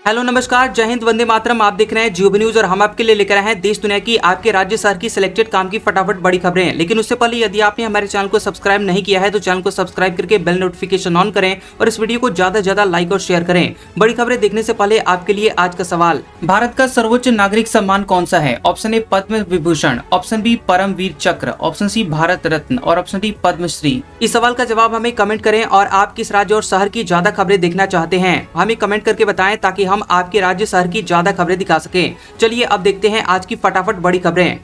Hello नमस्कार, जय हिंद, वंदे मातरम। आप देख रहे हैं जियो न्यूज और हम आपके लिए लेकर आए हैं देश दुनिया की, आपके राज्य शहर की सिलेक्टेड काम की फटाफट बड़ी खबरें। लेकिन उससे पहले यदि आपने हमारे चैनल को सब्सक्राइब नहीं किया है तो चैनल को सब्सक्राइब करके बेल नोटिफिकेशन ऑन करें और इस वीडियो को ज्यादा से ज्यादा लाइक और शेयर करें। बड़ी खबरें देखने से पहले आपके लिए आज का सवाल, भारत का सर्वोच्च नागरिक सम्मान कौन सा है? Option A Padma Vibhushan, option B Param Vir Chakra, option सी भारत रत्न और ऑप्शन डी पद्मश्री। इस सवाल का जवाब हमें कमेंट करें और आप किस राज्य और शहर की ज्यादा खबरें देखना चाहते हैं हमें कमेंट करके बताएं ताकि हम आपके राज्य शहर की ज्यादा खबरें दिखा सकें। चलिए अब देखते हैं आज की फटाफट बड़ी खबरें।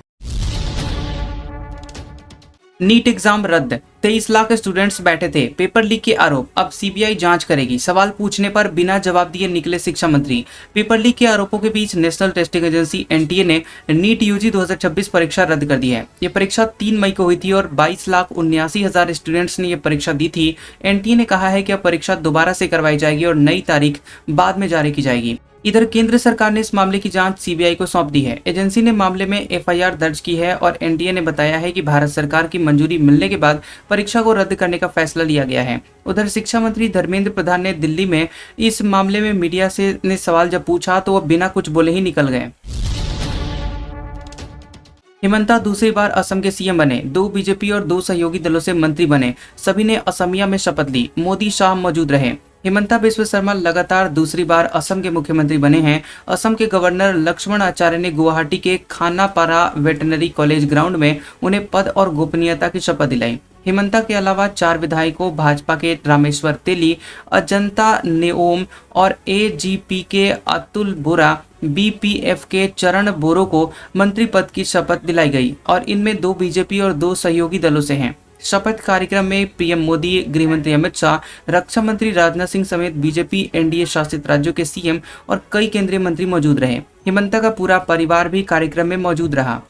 नीट एग्जाम रद्द, 23 लाख स्टूडेंट्स बैठे थे, पेपर लीक के आरोप, अब सीबीआई जांच करेगी। सवाल पूछने पर बिना जवाब दिए निकले शिक्षा मंत्री। पेपर लीक के आरोपों के बीच नेशनल टेस्टिंग एजेंसी एनटीए ने नीट यूजी 2026 परीक्षा रद्द कर दी है। ये परीक्षा 3 मई को हुई थी और 22,79,000 स्टूडेंट्स ने ये परीक्षा दी थी। एनटीए ने कहा है कि अब परीक्षा दोबारा से करवाई जाएगी और नई तारीख बाद में जारी की जाएगी। इधर केंद्र सरकार ने इस मामले की जांच सीबीआई को सौंप दी है। एजेंसी ने मामले में एफआईआर दर्ज की है और एनटीए ने बताया है कि भारत सरकार की मंजूरी मिलने के बाद परीक्षा को रद्द करने का फैसला लिया गया है। उधर शिक्षा मंत्री धर्मेंद्र प्रधान ने दिल्ली में इस मामले में मीडिया से ने सवाल जब पूछा तो वो बिना कुछ बोले ही निकल गए। हिमंता दूसरी बार असम के सीएम बने, 2 बीजेपी और 2 सहयोगी दलों से मंत्री बने, सभी ने असमिया में शपथ ली, मोदी शाह मौजूद रहे। हिमंता बिस्वा शर्मा लगातार दूसरी बार असम के मुख्यमंत्री बने हैं। असम के गवर्नर लक्ष्मण आचार्य ने गुवाहाटी के खानापारा वेटनरी कॉलेज ग्राउंड में उन्हें पद और गोपनीयता की शपथ दिलाई। हिमंता के अलावा 4 विधायकों भाजपा के रामेश्वर तेली, अजंता नेओम और एजीपी के अतुल बोरा, बीपीएफ के चरण बोरो को मंत्री पद की शपथ दिलाई गई और इनमें 2 बीजेपी और 2 सहयोगी दलों से हैं। शपथ कार्यक्रम में पीएम मोदी, गृह मंत्री अमित शाह, रक्षा मंत्री राजनाथ सिंह समेत बीजेपी एनडीए शासित राज्यों के सीएम और कई केंद्रीय मंत्री मौजूद रहे। हिमंता का पूरा परिवार भी कार्यक्रम में मौजूद रहा।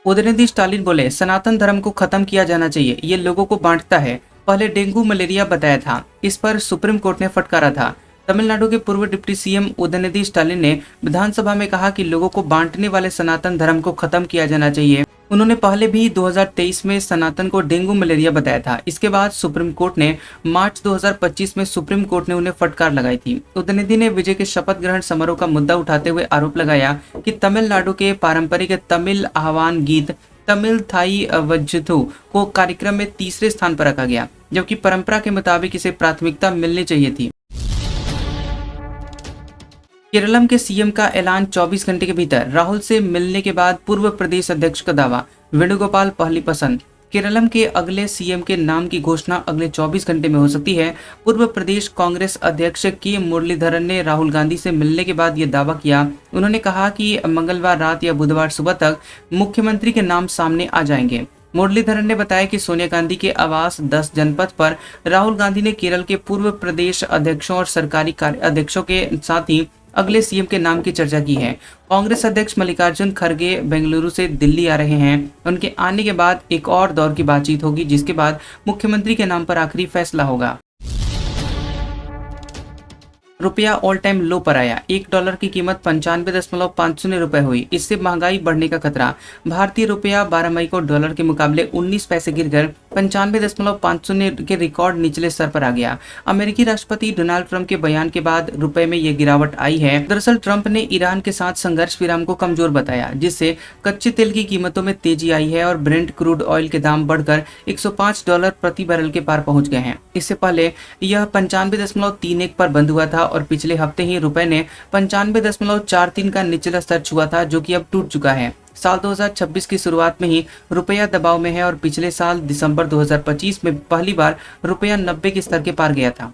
उदयनिधि स्टालिन बोले, सनातन धर्म को खत्म किया जाना चाहिए, ये लोगों को बांटता है। पहले डेंगू मलेरिया बताया था, इस पर सुप्रीम कोर्ट ने फटकारा था। तमिलनाडु के पूर्व डिप्टी सीएम उदयनिधि स्टालिन ने विधानसभा में कहा कि लोगों को बांटने वाले सनातन धर्म को खत्म किया जाना चाहिए। उन्होंने पहले भी 2023 में सनातन को डेंगू मलेरिया बताया था। इसके बाद सुप्रीम कोर्ट ने मार्च 2025 में सुप्रीम कोर्ट ने उन्हें फटकार लगाई थी। उदयनिधि ने विजय के शपथ ग्रहण समारोह का मुद्दा उठाते हुए आरोप लगाया कि तमिलनाडु के पारंपरिक तमिल आह्वान गीत तमिल थाई वज्जुथु को कार्यक्रम में तीसरे स्थान पर रखा गया, जबकि परंपरा के मुताबिक इसे प्राथमिकता मिलनी चाहिए थी। केरलम के सीएम का ऐलान 24 घंटे के भीतर, राहुल से मिलने के बाद पूर्व प्रदेश अध्यक्ष का दावा, वेणुगोपाल पहली पसंद। केरलम के अगले सीएम के नाम की घोषणा अगले 24 घंटे में हो सकती है। पूर्व प्रदेश कांग्रेस अध्यक्ष के मुरलीधरन ने राहुल गांधी से मिलने के बाद यह दावा किया। उन्होंने कहा कि मंगलवार रात या बुधवार सुबह तक मुख्यमंत्री के नाम सामने आ जाएंगे। मुरलीधरन ने बताया कि सोनिया गांधी के आवास 10 जनपद पर राहुल गांधी ने केरल के पूर्व प्रदेश अध्यक्षों और सरकारी कार्य अध्यक्षों के साथ ही अगले सीएम के नाम की चर्चा की है। कांग्रेस अध्यक्ष मल्लिकार्जुन खड़गे बेंगलुरु से दिल्ली आ रहे हैं। उनके आने के बाद एक और दौर की बातचीत होगी, जिसके बाद मुख्यमंत्री के नाम पर आखिरी फैसला होगा। रुपया ऑल टाइम लो पर आया, $1 की कीमत 95.50 रुपए हुई। इससे महंगाई बढ़ने का खतरा। भारतीय रुपया 12 मई को डॉलर के मुकाबले 19 पैसे गिरकर 95.50 के रिकॉर्ड निचले स्तर पर आ गया। अमेरिकी राष्ट्रपति डोनाल्ड ट्रंप के बयान के बाद रुपए में यह गिरावट आई है। दरअसल ट्रंप ने ईरान के साथ संघर्ष विराम को कमजोर बताया, जिससे कच्चे तेल की कीमतों में तेजी आई है और ब्रेंट क्रूड ऑयल के दाम बढ़कर $105 प्रति बैरल के पार पहुंच गए हैं। इससे पहले यह 95.31 पर बंद हुआ था और पिछले हफ्ते ही रुपए ने 95.43 का निचला स्तर छुआ था, जो कि अब टूट चुका है। साल 2026 की शुरुआत में ही रुपया दबाव में है और पिछले साल दिसंबर 2025 में पहली बार रुपया 90 के स्तर के पार गया था।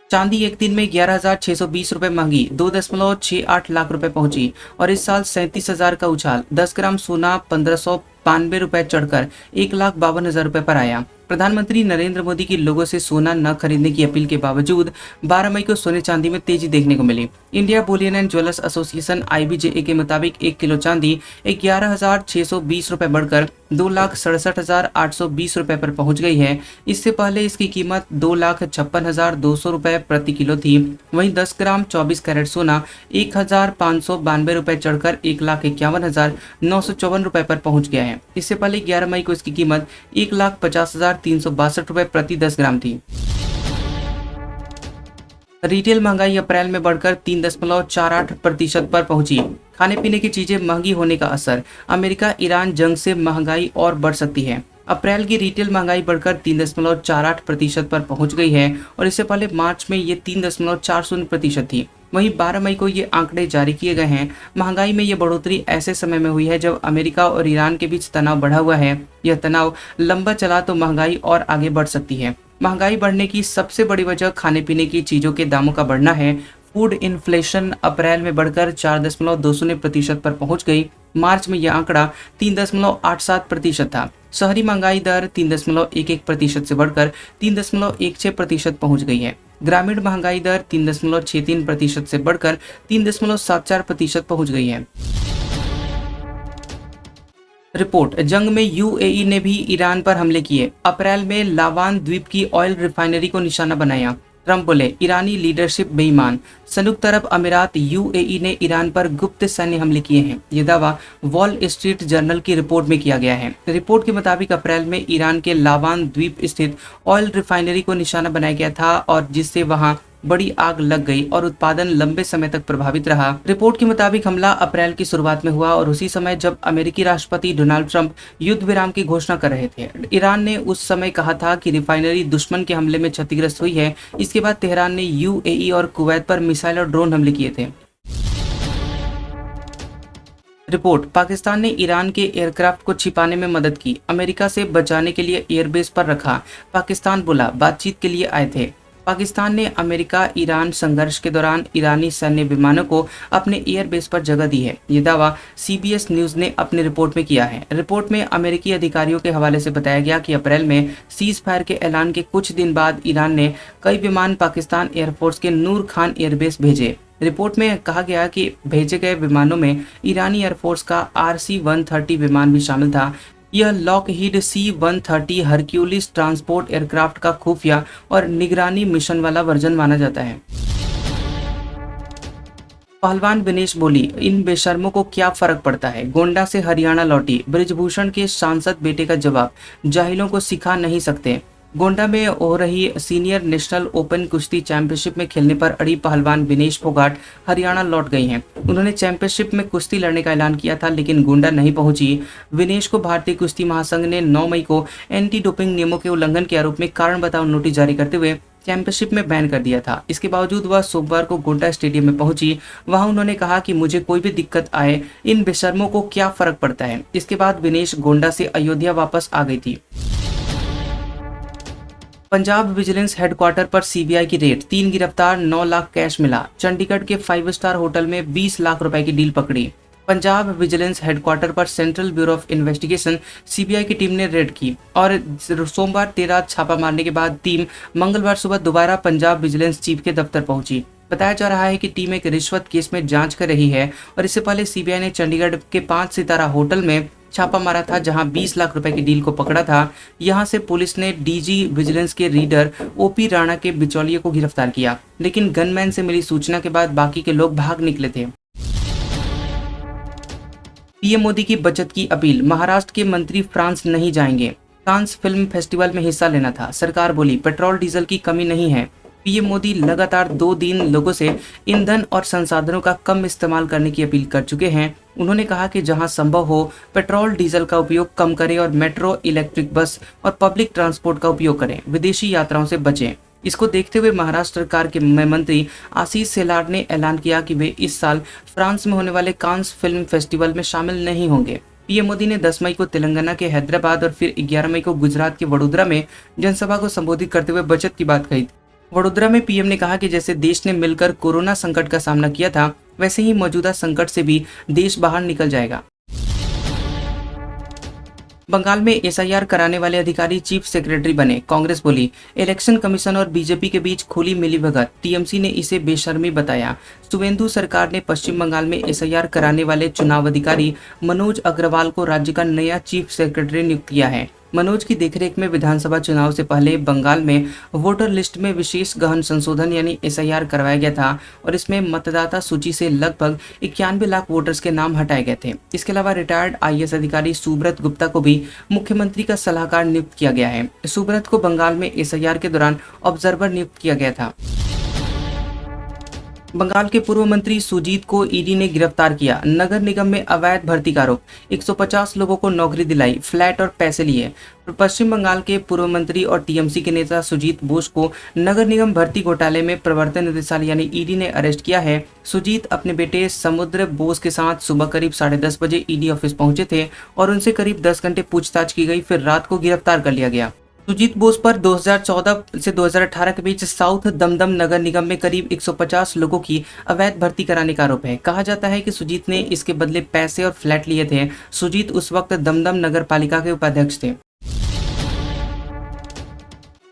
चांदी एक दिन में 11,620 रुपए महंगी, 2.68 लाख रुपए पहुंची और इस साल 37,000 का उछाल। 10 ग्राम सोना 1592 रुपए चढ़कर 1,52,000 रुपए पर आया। प्रधानमंत्री नरेंद्र मोदी की लोगों से सोना न खरीदने की अपील के बावजूद 12 मई को सोने चांदी में तेजी देखने को मिली। India bullion and jewellers association IBJA के मुताबिक 1 किलो चांदी 11,620 रुपए बढ़कर 2,67,820 रुपए पर पहुंच गई है। इससे पहले इसकी कीमत 2,56,200 रुपए प्रति किलो थी। वहीं 10 ग्राम 24 कैरेट सोना 1,592 रुपए चढ़कर 1,51,954 रुपए पर पहुंच गया है। इससे पहले 11 मई को इसकी कीमत 1,50,362 रुपए प्रति 10 ग्राम थी। रिटेल महंगाई अप्रैल में बढ़कर 3.48% पर पहुंची। खाने पीने की चीजें महंगी होने का असर। अमेरिका ईरान जंग से महंगाई और बढ़ सकती है। अप्रैल की रिटेल महंगाई बढ़कर 3.48% पर पहुंच गई है और इससे पहले मार्च में ये 3.40% थी। वहीं 12 मई को ये आंकड़े जारी किए गए हैं। महंगाई में ये बढ़ोतरी ऐसे समय में हुई है जब अमेरिका और ईरान के बीच तनाव बढ़ा हुआ है। यह तनाव लंबा चला तो महंगाई और आगे बढ़ सकती है। महंगाई बढ़ने की सबसे बड़ी वजह खाने पीने की चीजों के दामों का बढ़ना है। फूड इन्फ्लेशन अप्रैल में बढ़कर 4.20% पर पहुंच गई। मार्च में यह आंकड़ा 3.87% था। शहरी महंगाई दर 3.11% से बढ़कर 3.16% पहुंच गई है। ग्रामीण महंगाई दर 3.63% से बढ़कर 3.74% पहुंच गई है। रिपोर्ट, जंग में यूएई ने भी ईरान पर हमले किए। अप्रैल में लावान द्वीप की ऑयल रिफाइनरी को निशाना बनाया। ट्रंप बोले ईरानी लीडरशिप बेईमान। संयुक्त अरब अमीरात यूएई ने ईरान पर गुप्त सैन्य हमले किए हैं। ये दावा वॉल स्ट्रीट जर्नल की रिपोर्ट में किया गया है। रिपोर्ट के मुताबिक अप्रैल में ईरान के लावान द्वीप स्थित ऑयल रिफाइनरी को निशाना बनाया गया था और जिससे वहां बड़ी आग लग गई और उत्पादन लंबे समय तक प्रभावित रहा। रिपोर्ट के मुताबिक हमला अप्रैल की शुरुआत में हुआ और उसी समय जब अमेरिकी राष्ट्रपति डोनाल्ड ट्रंप युद्ध विराम की घोषणा कर रहे थे। ईरान ने उस समय कहा था कि रिफाइनरी दुश्मन के हमले में क्षतिग्रस्त हुई है। इसके बाद तेहरान ने यूएई और कुवैत पर मिसाइल और ड्रोन हमले किए थे। रिपोर्ट, पाकिस्तान ने ईरान के एयरक्राफ्ट को छिपाने में मदद की। अमेरिका से बचाने के लिए एयरबेस पर रखा। पाकिस्तान बोला बातचीत के लिए आए थे। पाकिस्तान ने अमेरिका ईरान संघर्ष के दौरान ईरानी सैन्य विमानों को अपने एयरबेस पर जगह दी है। ये दावा सीबीएस न्यूज ने अपनी रिपोर्ट में किया है। रिपोर्ट में अमेरिकी अधिकारियों के हवाले से बताया गया कि अप्रैल में सीज फायर के ऐलान के कुछ दिन बाद ईरान ने कई विमान पाकिस्तान एयरफोर्स के नूर खान एयरबेस भेजे। रिपोर्ट में कहा गया कि भेजे गए विमानों में ईरानी एयरफोर्स का RC-130 विमान भी शामिल था। यह Lockheed C-130 Hercules transport aircraft का खुफिया और निगरानी मिशन वाला वर्जन माना जाता है। पहलवान विनेश बोली इन बेशर्मों को क्या फर्क पड़ता है। गोंडा से हरियाणा लौटी बृजभूषण के सांसद बेटे का जवाब, जाहिलों को सिखा नहीं सकते। गोंडा में हो रही सीनियर नेशनल ओपन कुश्ती चैंपियनशिप में खेलने पर अड़ी पहलवान विनेश फोगाट हरियाणा लौट गई हैं। उन्होंने चैंपियनशिप में कुश्ती लड़ने का ऐलान किया था लेकिन गोंडा नहीं पहुंची। विनेश को भारतीय कुश्ती महासंघ ने 9 मई को एंटी डोपिंग नियमों के उल्लंघन के आरोप में कारण बताओ नोटिस जारी करते हुए चैंपियनशिप में बैन कर दिया था। इसके बावजूद वह सोमवार को गोंडा स्टेडियम में पहुंची। वहां उन्होंने कहा कि मुझे कोई भी दिक्कत आए, इन बेशर्मों को क्या फर्क पड़ता है। इसके बाद विनेश गोंडा से अयोध्या वापस आ गई थी। पंजाब विजिलेंस हेडक्वार्टर पर सीबीआई की रेड, 3 गिरफ्तार, 9 लाख कैश मिला। चंडीगढ़ के 5 स्टार होटल में 20 लाख रुपए की डील पकड़ी। पंजाब विजिलेंस हेडक्वार्टर पर central bureau of investigation CBI की टीम ने रेड की और सोमवार 13 छापा मारने के बाद टीम मंगलवार सुबह दोबारा पंजाब विजिलेंस चीफ के दफ्तर पहुंची। बताया जा रहा है कि टीम एक रिश्वत केस में जांच कर रही है और इससे पहले सीबीआई ने चंडीगढ़ के 5 सितारा होटल में छापा मारा था जहां 20 लाख रुपए की डील को पकड़ा था। यहां से पुलिस ने डीजी विजिलेंस के रीडर ओपी राणा के बिचौलिए को गिरफ्तार किया, लेकिन गनमैन से मिली सूचना के बाद बाकी के लोग भाग निकले थे। पीएम मोदी की बचत की अपील, महाराष्ट्र के मंत्री फ्रांस नहीं जाएंगे। कांस फिल्म फेस्टिवल में हिस्सा लेना था, सरकार बोली पेट्रोल डीजल की कमी नहीं है। पीएम मोदी लगातार 2 दिन लोगों से ईंधन और संसाधनों का कम इस्तेमाल करने की अपील कर चुके हैं। उन्होंने कहा कि जहां संभव हो पेट्रोल डीजल का उपयोग कम करें और मेट्रो, इलेक्ट्रिक बस और पब्लिक ट्रांसपोर्ट का उपयोग करें। विदेशी यात्राओं से बचें। इसको देखते हुए महाराष्ट्र सरकार के मंत्री आशीष शेलार ने ऐलान किया कि वे इस साल फ्रांस में होने वाले कांस फिल्म फेस्टिवल में शामिल नहीं होंगे। पीएम मोदी ने 10 मई को तेलंगाना के हैदराबाद और फिर 11 मई को गुजरात के वडोदरा में जनसभा को संबोधित करते हुए बचत की बात कही। वडोदरा में पीएम ने कहा कि जैसे देश ने मिलकर कोरोना संकट का सामना किया था, वैसे ही मौजूदा संकट से भी देश बाहर निकल जाएगा। बंगाल में एसआईआर कराने वाले अधिकारी चीफ सेक्रेटरी बने, कांग्रेस बोली। इलेक्शन कमीशन और बीजेपी के बीच खुली मिलीभगत, टीएमसी ने इसे बेशर्मी बताया। सुवेंदु सरकार ने पश्चिम बंगाल में एसआईआर कराने वाले चुनाव अधिकारी मनोज अग्रवाल को राज्य का नया चीफ सेक्रेटरी नियुक्त किया है। मनोज की देखरेख में विधानसभा चुनाव से पहले बंगाल में वोटर लिस्ट में विशेष गहन संशोधन यानी एसआईआर करवाया गया था और इसमें मतदाता सूची से लगभग 91 लाख वोटर्स के नाम हटाए गए थे। इसके अलावा रिटायर्ड आईएएस अधिकारी सुब्रत गुप्ता को भी मुख्यमंत्री का सलाहकार नियुक्त किया गया है। सुब्रत को बंगाल में एसआईआर के दौरान ऑब्जर्वर नियुक्त किया गया था। बंगाल के पूर्व मंत्री सुजीत को ईडी ने गिरफ्तार किया। नगर निगम में अवैध भर्ती का आरोप, 150 लोगों को नौकरी दिलाई, फ्लैट और पैसे लिए। पश्चिम बंगाल के पूर्व मंत्री और टीएमसी के नेता सुजीत बोस को नगर निगम भर्ती घोटाले में प्रवर्तन निदेशालय यानी ईडी ने अरेस्ट किया है। सुजीत अपने बेटे समुद्र बोस के साथ सुबह करीब 10:30 बजे ईडी ऑफिस पहुंचे थे और उनसे करीब 10 घंटे पूछताछ की गई, फिर रात को गिरफ्तार कर लिया गया। सुजीत बोस पर 2014 से 2018 के बीच साउथ दमदम नगर निगम में करीब 150 लोगों की अवैध भर्ती कराने का आरोप है। कहा जाता है कि सुजीत ने इसके बदले पैसे और फ्लैट लिए थे। सुजीत उस वक्त दमदम नगर पालिका के उपाध्यक्ष थे।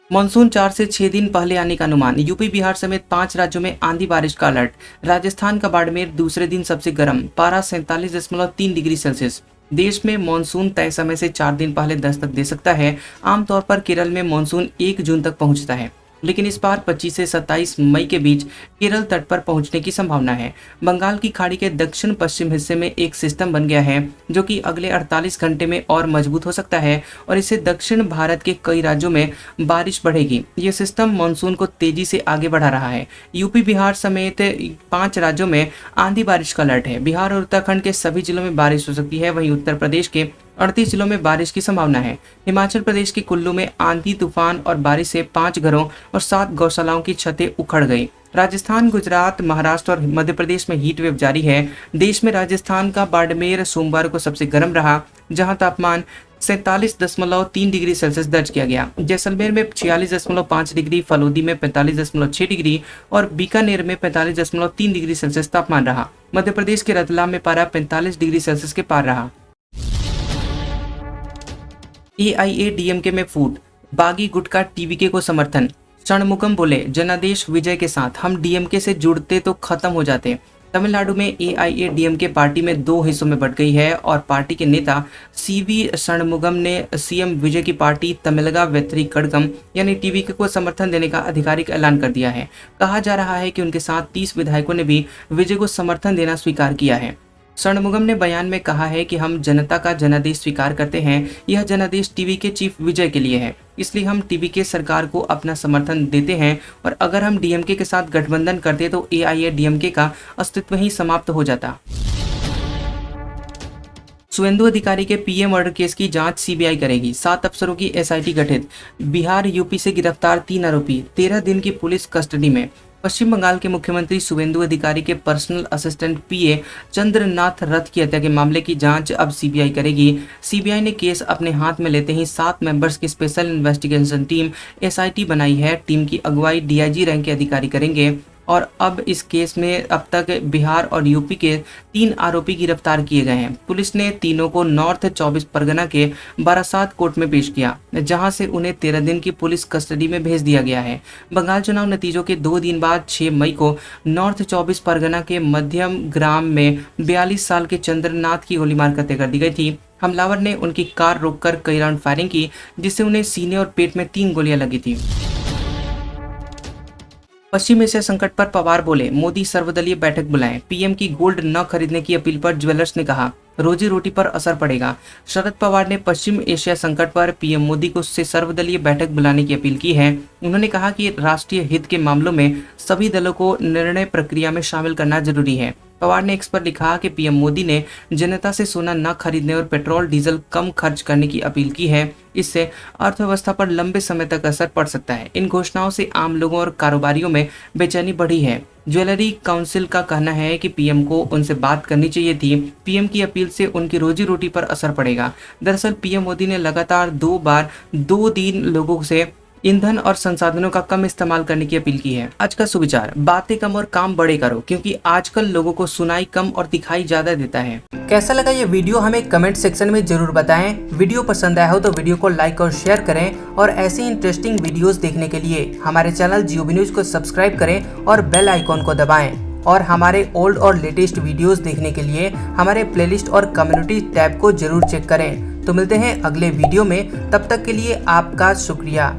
मानसून 4 से 6 दिन पहले आने का अनुमान। यूपी बिहार समेत 5 राज्यों में आंधी बारिश का अलर्ट। राजस्थान का बाड़मेर दूसरे दिन सबसे गर्म, पारा 47.3 डिग्री सेल्सियस। देश में मानसून तय समय से 4 दिन पहले दस्तक दे सकता है। आमतौर पर केरल में मानसून 1 जून तक पहुंचता है, लेकिन इस बार 25 से 27 मई के बीच केरल तट पर पहुंचने की संभावना है। बंगाल की खाड़ी के दक्षिण पश्चिम हिस्से में एक सिस्टम बन गया है जो कि अगले 48 घंटे में और मजबूत हो सकता है और इससे दक्षिण भारत के कई राज्यों में बारिश बढ़ेगी। ये सिस्टम मानसून को तेजी से आगे बढ़ा रहा है। यूपी बिहार समेत 5 राज्यों में आंधी बारिश का अलर्ट है। बिहार और उत्तराखंड के सभी जिलों में बारिश हो सकती है। वहीं उत्तर प्रदेश के 38 जिलों में बारिश की संभावना है। हिमाचल प्रदेश के कुल्लू में आंधी तूफान और बारिश से 5 घरों और 7 गौशालाओं की छतें उखड़ गई। राजस्थान, गुजरात, महाराष्ट्र और मध्य प्रदेश में हीट वेव जारी है। देश में राजस्थान का बाड़मेर सोमवार को सबसे गर्म रहा, जहां तापमान 47.3 डिग्री सेल्सियस दर्ज किया गया। जैसलमेर में 46.5 डिग्री, फलोदी में 45.6 डिग्री और बीकानेर में 45.3 डिग्री सेल्सियस तापमान रहा। मध्य प्रदेश के रतलाम में पारा 45 डिग्री सेल्सियस के पार रहा। AIADMK में फूट, बागी गुट का TVK को समर्थन। षणमुगम बोले, जनादेश विजय के साथ हम DMK से जुड़ते तो खत्म हो जाते। तमिलनाडु में AIADMK पार्टी में 2 हिस्सों में बंट गई है और पार्टी के नेता CV षणमुगम ने CM विजय की पार्टी तमिलगा वेत्री कड़गम यानी TVK को समर्थन देने का आधिकारिक ऐलान कर दिया है। कहा जा रहा है कि उनके साथ 30 विधायकों ने भी विजय को समर्थन देना स्वीकार किया है। षणमुगम ने बयान में कहा है कि हम जनता का जनादेश स्वीकार करते हैं। यह जनादेश TVK चीफ विजय के लिए है, इसलिए हम TVK सरकार को अपना समर्थन देते हैं और अगर हम DMK के साथ गठबंधन करते तो AIADMK का अस्तित्व ही समाप्त हो जाता। सुवेंदु अधिकारी के PM मर्डर केस की जांच CBI करेगी। 7 अफसरों की SIT गठित। बिहार यूपी से गिरफ्तार 3 आरोपी 13 दिन की पुलिस कस्टडी में। पश्चिम बंगाल के मुख्यमंत्री सुवेंदु अधिकारी के पर्सनल असिस्टेंट PA चंद्रनाथ रथ की हत्या के मामले की जांच अब CBI करेगी। CBI ने केस अपने हाथ में लेते ही 7 मेंबर्स की स्पेशल इन्वेस्टिगेशन टीम SIT बनाई है। टीम की अगुवाई DIG रैंक के अधिकारी करेंगे और अब इस केस में अब तक बिहार और यूपी के 3 आरोपी गिरफ्तार किए गए हैं। पुलिस ने तीनों को नॉर्थ 24 परगना के बारासात कोर्ट में पेश किया, जहां से उन्हें 13 दिन की पुलिस कस्टडी में भेज दिया गया है। बंगाल चुनाव नतीजों के 2 दिन बाद 6 मई को नॉर्थ 24 परगना के मध्यम ग्राम में 42 साल के चंद्रनाथ की गोली मार हत्या कर दी गई थी। हमलावर ने उनकी कार रोककर कई राउंड फायरिंग की, जिससे उन्हें सीने और पेट में 3 गोलियां लगी थी। पश्चिम एशिया संकट पर पवार बोले, मोदी सर्वदलीय बैठक बुलाएं। PM की गोल्ड न खरीदने की अपील पर ज्वेलर्स ने कहा, रोजी रोटी पर असर पड़ेगा। शरद पवार ने पश्चिम एशिया संकट पर PM मोदी को से सर्वदलीय बैठक बुलाने की अपील की है। उन्होंने कहा कि राष्ट्रीय हित के मामलों में सभी दलों को निर्णय प्रक्रिया में शामिल करना जरूरी है। पवार ने एक्स पर लिखा कि PM मोदी ने जनता से सोना न खरीदने और पेट्रोल डीजल कम खर्च करने की अपील की है। इससे अर्थव्यवस्था पर लंबे समय तक असर पड़ सकता है। इन घोषणाओं से आम लोगों और कारोबारियों में बेचैनी बढ़ी है। ज्वेलरी काउंसिल का कहना है कि PM को उनसे बात करनी चाहिए थी। PM की अपील से उनकी रोजी रोटी पर असर पड़ेगा। दरअसल PM मोदी ने लगातार 2 बार 2 दिन लोगों से ईंधन और संसाधनों का कम इस्तेमाल करने की अपील की है। आज का सुविचार, बातें कम और काम बड़े करो, क्योंकि आजकल लोगों को सुनाई कम और दिखाई ज्यादा देता है। कैसा लगा ये वीडियो हमें कमेंट सेक्शन में जरूर बताएं। वीडियो पसंद आया हो तो वीडियो को लाइक और शेयर करें और ऐसी इंटरेस्टिंग वीडियोस देखने के लिए हमारे चैनल GOB न्यूज को सब्सक्राइब करें और बेल आइकॉन को दबाएं। और हमारे ओल्ड और लेटेस्ट वीडियोस देखने के लिए हमारे प्लेलिस्ट और कम्युनिटी टैब को जरूर चेक करें। तो मिलते हैं अगले वीडियो में, तब तक के लिए आपका शुक्रिया।